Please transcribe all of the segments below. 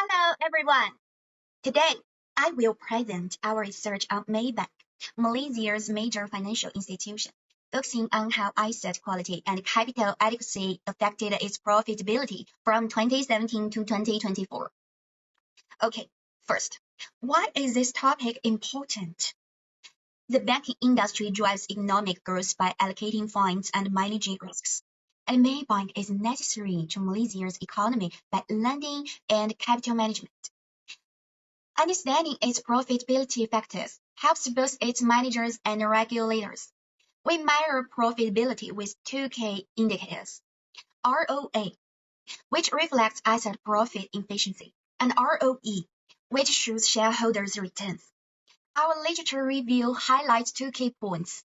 Hello, everyone. Today, I will present our research on Maybank, Malaysia's major financial institution, focusing on how asset quality and capital adequacy affected its profitability from 2017 to 2024. Okay, first, why is this topic important? The banking industry drives economic growth by allocating funds and managing risks. And Maybank is necessary to Malaysia's economy by lending and capital management. Understanding its profitability factors helps both its managers and regulators. We measure profitability with two key indicators: ROA, which reflects asset profit efficiency, and ROE, which shows shareholders' returns. Our literature review highlights two key points.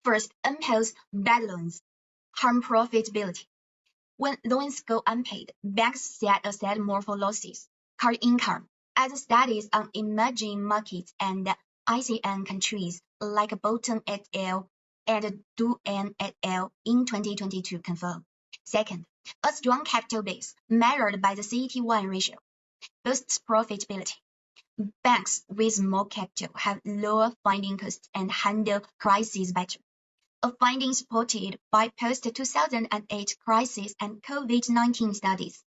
First, unpaid bad loans harm profitability. When loans go unpaid, banks set aside more for losses, card income, as studies on emerging markets and ASEAN countries like Bolton et al. And Duan et al. In 2022 confirm. Second, a strong capital base measured by the CET1 ratio boosts profitability. Banks with more capital have lower funding costs and handle crises better, a finding supported by post-2008 crisis and COVID-19 studies.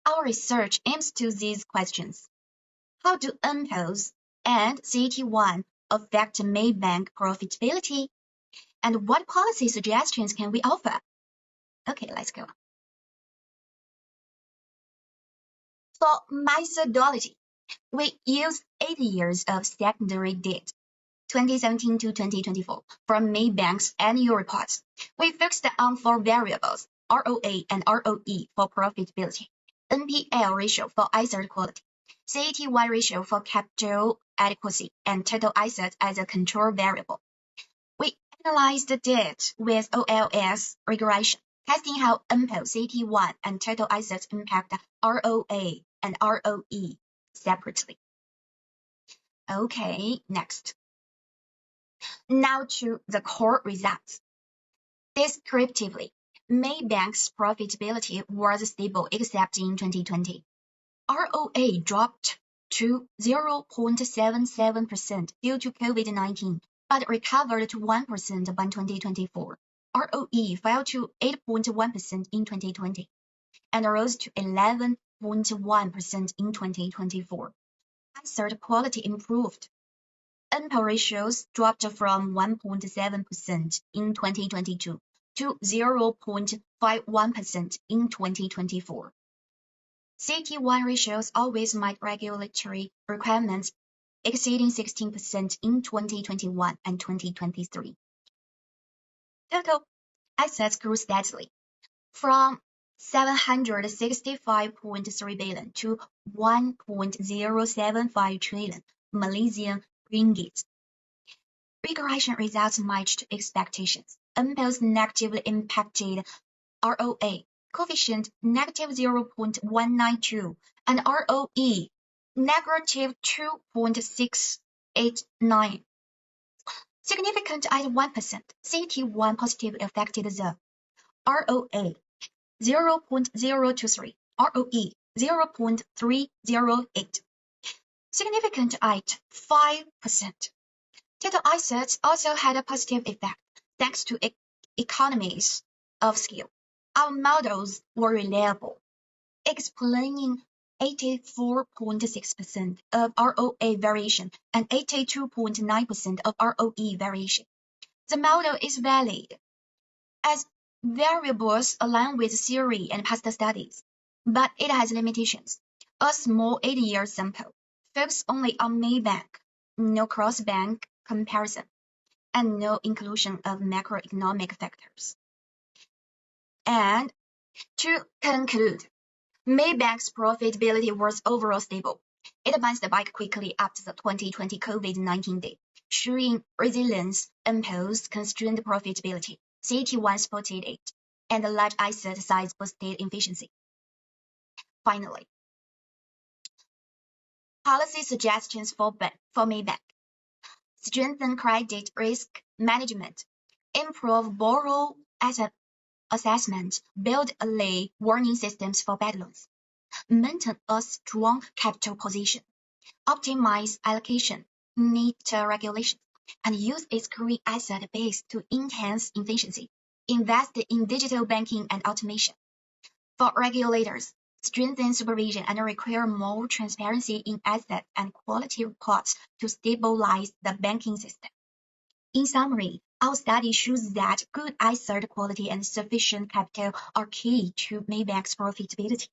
Our research aims to these questions. How do NPLs and CET1 affect Maybank profitability? And what policy suggestions can we offer? Okay, let's go. For methodology, we use 8 years of secondary debt, 2017 to 2024, from Maybank's annual reports. We focused on 4 variables: ROA and ROE for profitability, NPL ratio for asset quality, CET1 ratio for capital adequacy, and total assets as a control variable. We analyzed the debt with OLS regression, testing how NPL, CET1, and total assets impact ROA and ROE separately. Okay, next. Now to the core results. Descriptively, Maybank's profitability was stable except in 2020. ROA dropped to 0.77% due to COVID-19, but recovered to 1% by 2024. ROE fell to 8.1% in 2020 and rose to 11.1% in 2024. Asset quality improved. NPL ratios dropped from 1.7% in 2022 to 0.51% in 2024. CET1 ratios always met regulatory requirements, exceeding 16% in 2021 and 2023. Total assets grew steadily, from 765.3 billion to 1.075 trillion Malaysian ringgit. Regression results matched expectations. NPLs negatively impacted ROA coefficient negative 0.192 and ROE negative 2.689. Significant at 1%. CET1 positively affected the ROA 0.023, ROE 0.308. Significant at 5%. Total assets also had a positive effect thanks to economies of scale. Our models were reliable, explaining 84.6% of ROA variation and 82.9% of ROE variation. The model is valid as variables align with theory and past studies, but it has limitations. A small 8-year sample focused only on Maybank, no cross-bank comparison, and no inclusion of macroeconomic factors. And to conclude, Maybank's profitability was overall stable. It bounced back quickly after the 2020 COVID-19 dip, showing resilience, NPLs constrained profitability, CET1 supported it, and the large asset size boosted efficiency. Finally, policy suggestions for Maybank: strengthen credit risk management, improve borrower asset assessment, build early warning systems for bad loans, maintain a strong capital position, optimize allocation, meet regulations, and use its growing asset base to enhance efficiency, invest in digital banking and automation. For regulators, strengthen supervision and require more transparency in asset and quality reports to stabilize the banking system. In summary, our study shows that good asset quality and sufficient capital are key to Maybank's profitability.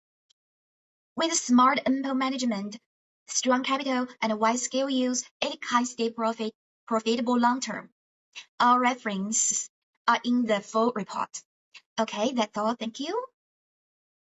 With smart ample management, strong capital, and wide-scale use, it can stay profitable long-term. Our references are in the full report. Okay, that's all. Thank you.